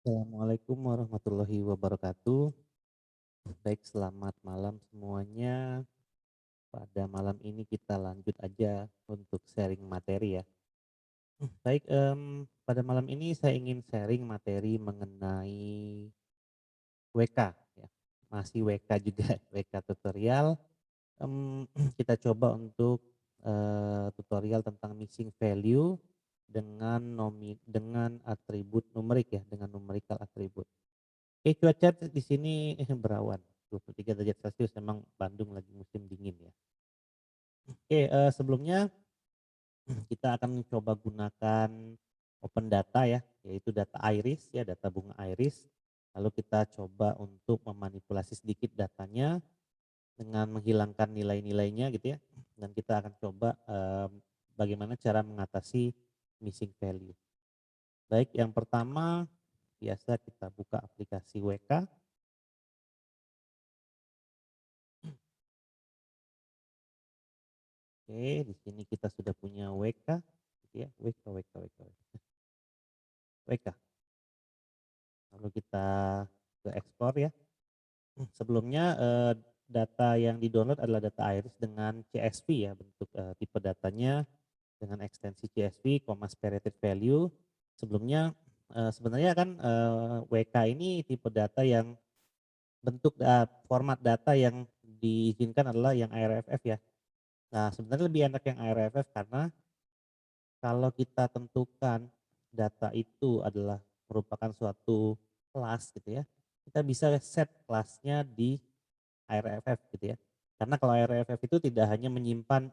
Assalamualaikum warahmatullahi wabarakatuh. Baik, selamat malam semuanya. Pada malam ini kita lanjut aja untuk sharing materi ya. Baik, pada malam ini saya ingin sharing materi mengenai WK ya. Masih WK juga, WK tutorial. Kita coba untuk tutorial tentang mixing value dengan atribut numerik ya, dengan numerical atribut. Oke, cuaca di sini berawan, 23 derajat Celcius, memang Bandung lagi musim dingin ya. Oke, sebelumnya kita akan coba gunakan open data ya, yaitu data iris ya, data bunga iris. Lalu kita coba untuk memanipulasi sedikit datanya dengan menghilangkan nilai-nilainya gitu ya. Dan kita akan coba bagaimana cara mengatasi missing value. Baik, yang pertama biasa kita buka aplikasi WK. Oke, di sini kita sudah punya WK, gitu ya, WK. Lalu kita ke ekspor ya. Sebelumnya data yang di-download adalah data iris dengan CSV ya, bentuk tipe datanya dengan ekstensi CSV, spirited value. Sebelumnya sebenarnya kan WK ini tipe data yang format data yang diizinkan adalah yang ARFF ya. Nah, sebenarnya lebih enak yang ARFF karena kalau kita tentukan data itu adalah merupakan suatu kelas gitu ya, kita bisa set kelasnya di ARFF gitu ya. Karena kalau ARFF itu tidak hanya menyimpan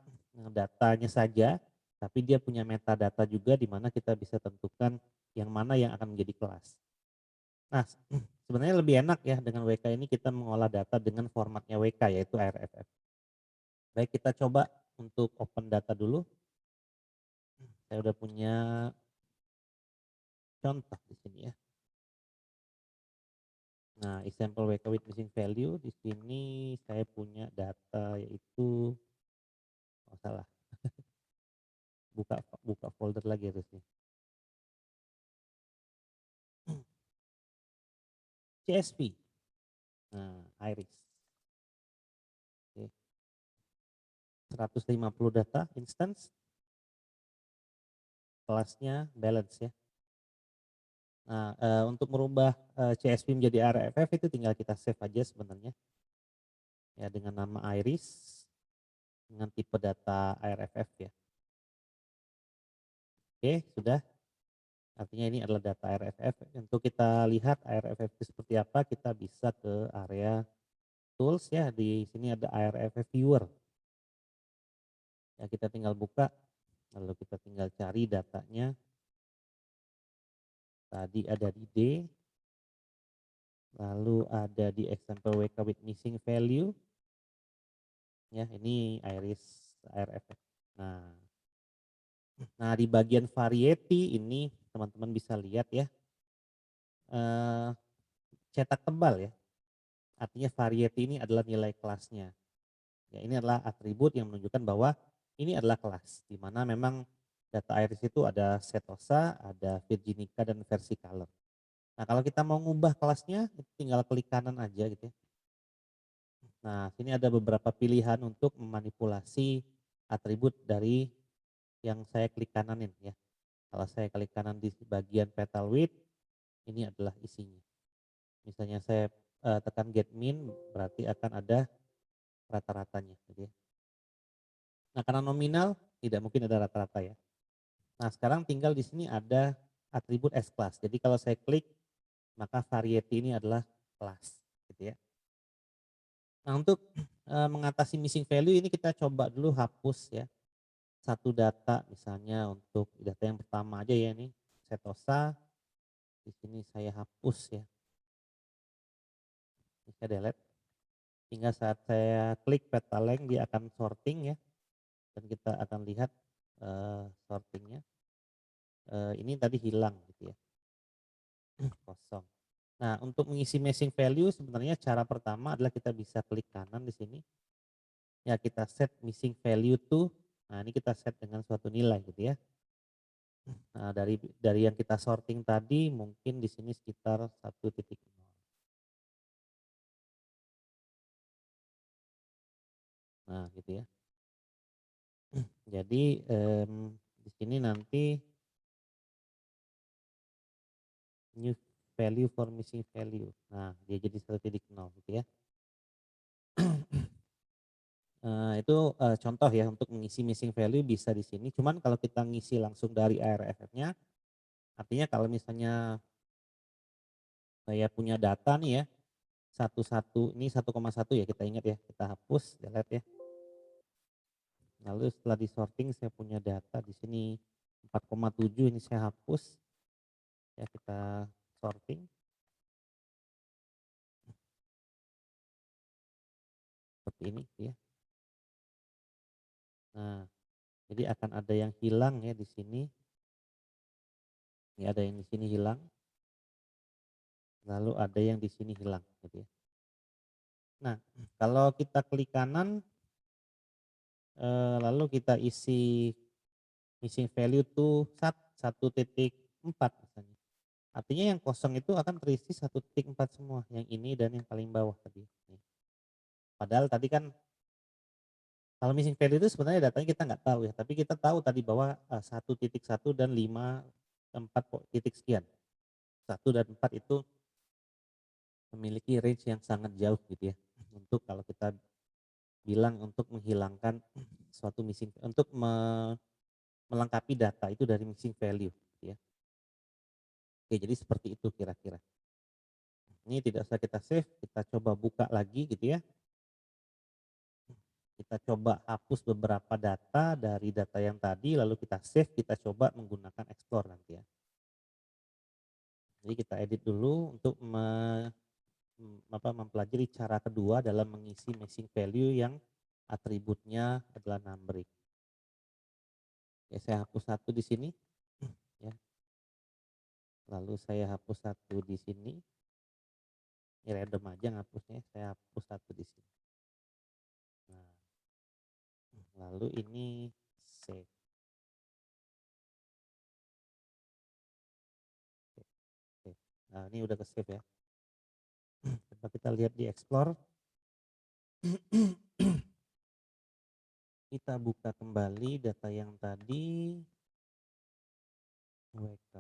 datanya saja, tapi dia punya metadata juga di mana kita bisa tentukan yang mana yang akan menjadi kelas. Nah, sebenarnya lebih enak ya dengan WK ini kita mengolah data dengan formatnya WK yaitu ARFF. Baik, kita coba untuk open data dulu. Saya udah punya contoh di sini ya. Nah, example WK with missing value di sini saya punya data yaitu, oh salah, buka buka folder lagi harusnya. CSV. Nah, Iris. Oke. 150 data instance, kelasnya balance ya. Nah, untuk merubah CSV menjadi RFF itu tinggal kita save aja sebenarnya. Ya, dengan nama Iris dengan tipe data RFF ya. Oke, sudah. Artinya ini adalah data RFF. Untuk kita lihat RFF itu seperti apa, kita bisa ke area tools ya. Di sini ada RFF viewer. Ya, kita tinggal buka, lalu kita tinggal cari datanya. Tadi ada di D, lalu ada di example WK with missing value. Ya, ini iris RFF. Nah, di bagian variety ini teman-teman bisa lihat ya, eh, cetak tebal ya. Artinya variety ini adalah nilai kelasnya. Ya, ini adalah atribut yang menunjukkan bahwa ini adalah kelas, di mana memang data iris itu ada setosa, ada virginica, dan versicolor. Nah, kalau kita mau ngubah kelasnya, tinggal klik kanan aja gitu ya. Nah, sini ada beberapa pilihan untuk memanipulasi atribut dari yang saya klik kananin ya. Kalau saya klik kanan di bagian petal width, ini adalah isinya. Misalnya saya tekan get min, berarti akan ada rata-ratanya gitu ya. Nah, karena nominal tidak mungkin ada rata-rata ya. Nah, sekarang tinggal di sini ada atribut S class. Jadi kalau saya klik, maka variety ini adalah kelas gitu ya. Nah, untuk mengatasi missing value ini kita coba dulu hapus ya. Satu data misalnya untuk data yang pertama aja ya nih, setosa. Di sini saya hapus ya. Ini saya delete. Hingga saat saya klik peta length dia akan sorting ya. Dan kita akan lihat sortingnya. Ini tadi hilang gitu ya. Kosong. Nah, untuk mengisi missing value sebenarnya cara pertama adalah kita bisa klik kanan di sini. Ya, kita set missing value to, nah ini kita set dengan suatu nilai gitu ya. Nah, dari yang kita sorting tadi mungkin di sini sekitar 1.0. Nah, gitu ya. Jadi, di sini nanti new value for missing value. Nah, dia jadi 1.0 gitu ya. Itu, contoh ya untuk mengisi missing value bisa di sini. Cuman kalau kita ngisi langsung dari ARFF-nya, artinya kalau misalnya saya punya data nih ya, 1,1 ya kita ingat ya, kita hapus, delete ya. Lalu setelah di-sorting saya punya data di sini 4,7 ini saya hapus. Ya kita sorting. Seperti ini ya. Nah, jadi akan ada yang hilang ya di sini. Ini ada yang di sini hilang. Lalu ada yang di sini hilang gitu ya. Nah, kalau kita klik kanan lalu kita isi missing value tuh 1.4 misalnya. Artinya yang kosong itu akan terisi 1.4 semua, yang ini dan yang paling bawah tadi. Padahal tadi kan kalau missing value itu sebenarnya datanya kita nggak tahu ya, tapi kita tahu tadi bahwa 1.1 dan 5, 4 titik sekian. 1 dan 4 itu memiliki range yang sangat jauh gitu ya. Untuk kalau kita bilang untuk menghilangkan suatu missing, untuk melengkapi data itu dari missing value gitu ya. Oke, jadi seperti itu kira-kira. Ini tidak usah kita save, kita coba buka lagi gitu ya. Kita coba hapus beberapa data dari data yang tadi, lalu kita save, kita coba menggunakan explore nanti ya. Jadi kita edit dulu untuk mempelajari cara kedua dalam mengisi missing value yang atributnya adalah numeric. Ya, saya hapus satu di sini. Ya. Lalu saya hapus satu di sini. Ini random aja ngapusnya, saya hapus satu di sini. Nah, lalu ini save. Oke. Nah, ini udah ke save ya. Coba kita lihat di explore. Kita buka kembali data yang tadi. WK.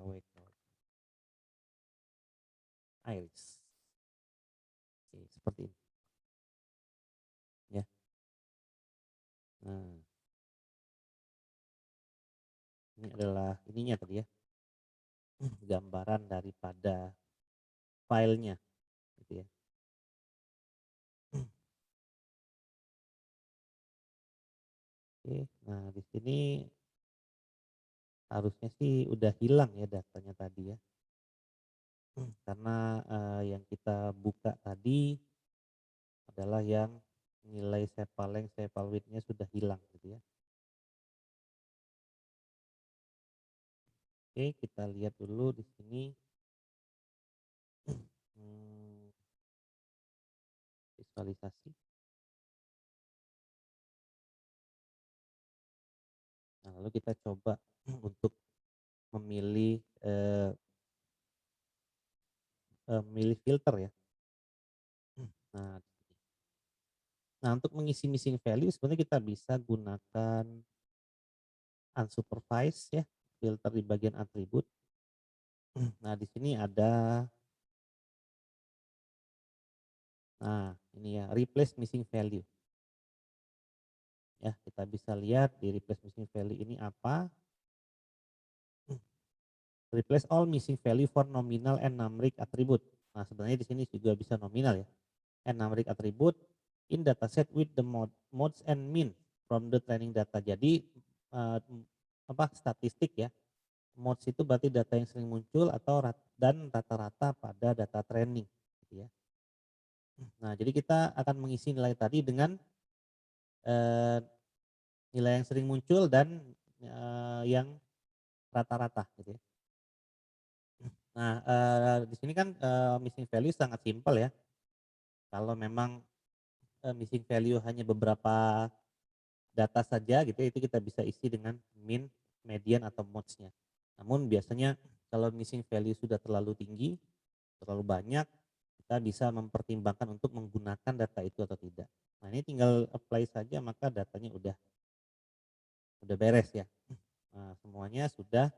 Iris. Oke, seperti ini. Ya. Nah, ini adalah ininya tadi ya. Gambaran daripada filenya gitu ya. Oke, nah di sini harusnya sih udah hilang ya datanya tadi ya. Karena yang kita buka tadi adalah yang nilai sepal length, sepal width-nya sudah hilang gitu ya. Oke, kita lihat dulu di sini. Visualisasi. Nah, lalu kita coba untuk memilih memilih filter ya. Nah, nah untuk mengisi missing value sebenarnya kita bisa gunakan unsupervised ya, filter di bagian atribut. Nah, di sini ada, nah ini ya, replace missing value. Ya, kita bisa lihat di replace missing value ini apa. Replace all missing value for nominal and numeric attribute. Nah, sebenarnya di sini juga bisa nominal ya. And numeric attribute in dataset with the modes and mean from the training data. Jadi statistik ya. Modes itu berarti data yang sering muncul atau dan rata-rata pada data training gitu ya. Nah, jadi kita akan mengisi nilai tadi dengan nilai yang sering muncul dan yang rata-rata gitu ya. Nah, di sini kan missing value sangat simpel ya. Kalau memang missing value hanya beberapa data saja gitu ya, itu kita bisa isi dengan mean, median atau modes-nya. Namun biasanya kalau missing value sudah terlalu tinggi, terlalu banyak, kita bisa mempertimbangkan untuk menggunakan data itu atau tidak. Nah, ini tinggal apply saja maka datanya udah beres ya. Nah, semuanya sudah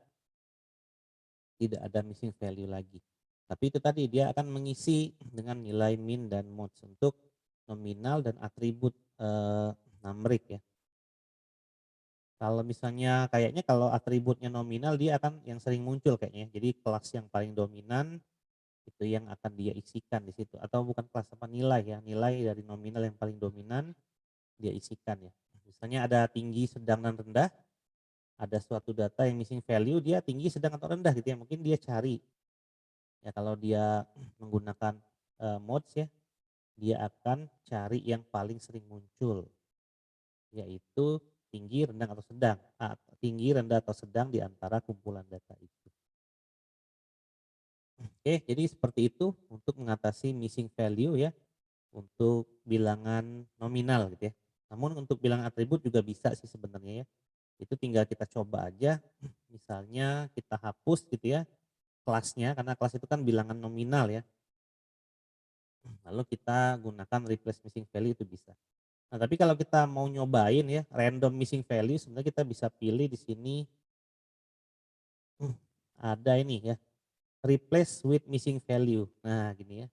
tidak ada missing value lagi. Tapi itu tadi dia akan mengisi dengan nilai min dan mods untuk nominal dan atribut numerik ya. Kalau misalnya kayaknya kalau atributnya nominal dia akan yang sering muncul kayaknya. Jadi kelas yang paling dominan itu yang akan dia isikan di situ, atau bukan kelas apa, nilai ya, nilai dari nominal yang paling dominan dia isikan ya. Misalnya ada tinggi, sedang, dan rendah, ada suatu data yang missing value dia tinggi, sedang, atau rendah gitu ya, mungkin dia cari ya. Kalau dia menggunakan mods ya, dia akan cari yang paling sering muncul, yaitu tinggi, rendah, atau sedang. Tinggi, rendah, atau sedang di antara kumpulan data itu. Oke, jadi seperti itu untuk mengatasi missing value ya, untuk bilangan nominal gitu ya. Namun untuk bilangan atribut juga bisa sih sebenarnya ya. Itu tinggal kita coba aja, misalnya kita hapus gitu ya kelasnya, karena kelas itu kan bilangan nominal ya. Lalu kita gunakan replace missing value itu bisa. Nah, tapi kalau kita mau nyobain ya random missing value, sebenarnya kita bisa pilih di sini ada ini ya, replace with missing value. Nah, gini ya.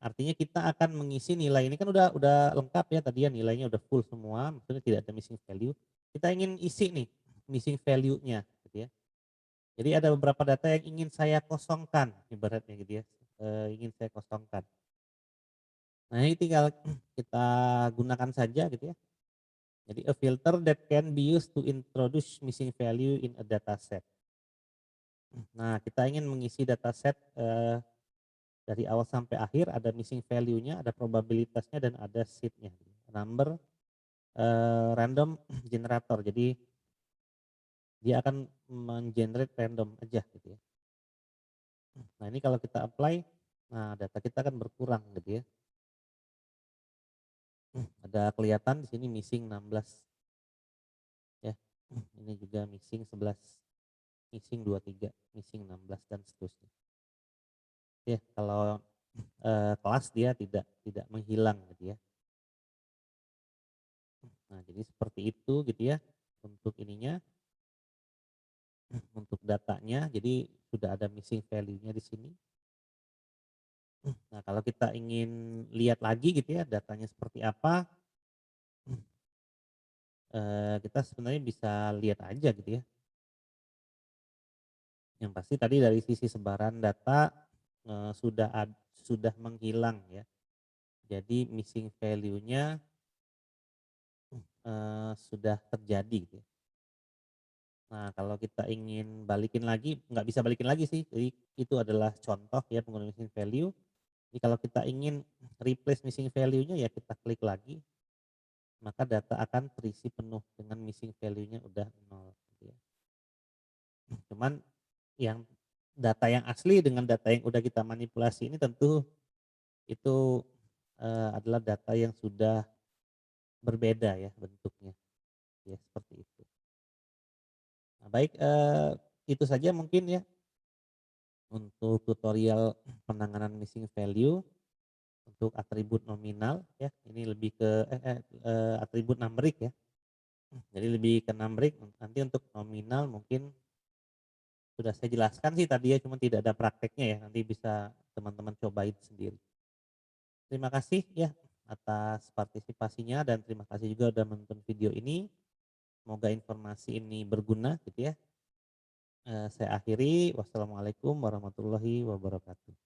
Artinya kita akan mengisi nilai ini kan udah lengkap ya tadi ya, nilainya udah full semua, maksudnya tidak ada missing value. Kita ingin isi nih missing value-nya gitu ya. Jadi ada beberapa data yang ingin saya kosongkan ibaratnya gitu ya. Ingin saya kosongkan. Nah, ini tinggal kita gunakan saja gitu ya. Jadi a filter that can be used to introduce missing value in a data set. Nah, kita ingin mengisi data set dari awal sampai akhir, ada missing value-nya, ada probabilitasnya, dan ada seed-nya. Number random generator. Jadi dia akan mengenerate random aja gitu ya. Nah, ini kalau kita apply, nah data kita akan berkurang gitu ya. Ada kelihatan di sini missing 16 ya. Ini juga missing 11, missing 23, missing 16 dan seterusnya. Ya, kalau kelas dia tidak menghilang gitu ya. Nah, jadi seperti itu gitu ya untuk ininya, untuk datanya. Jadi sudah ada missing value-nya di sini. Nah, kalau kita ingin lihat lagi gitu ya datanya seperti apa, kita sebenarnya bisa lihat aja gitu ya. Yang pasti tadi dari sisi sebaran data sudah menghilang ya. Jadi missing value-nya sudah terjadi gitu ya. Nah, kalau kita ingin balikin lagi, nggak bisa balikin lagi sih. Jadi itu adalah contoh ya penggunaan missing value. Jadi kalau kita ingin replace missing value-nya ya kita klik lagi, maka data akan terisi penuh dengan missing value-nya udah 0 gitu ya. Cuman yang data yang asli dengan data yang udah kita manipulasi ini tentu itu adalah data yang sudah berbeda ya bentuknya. Ya seperti itu. Nah, baik, itu saja mungkin ya untuk tutorial penanganan missing value untuk atribut nominal ya. Ini lebih ke atribut numerik ya. Jadi lebih ke numerik. Nanti untuk nominal mungkin sudah saya jelaskan sih tadi ya, cuma tidak ada prakteknya ya. Nanti bisa teman-teman cobain sendiri. Terima kasih ya atas partisipasinya, dan terima kasih juga sudah menonton video ini. Semoga informasi ini berguna gitu ya. Saya akhiri. Wassalamualaikum warahmatullahi wabarakatuh.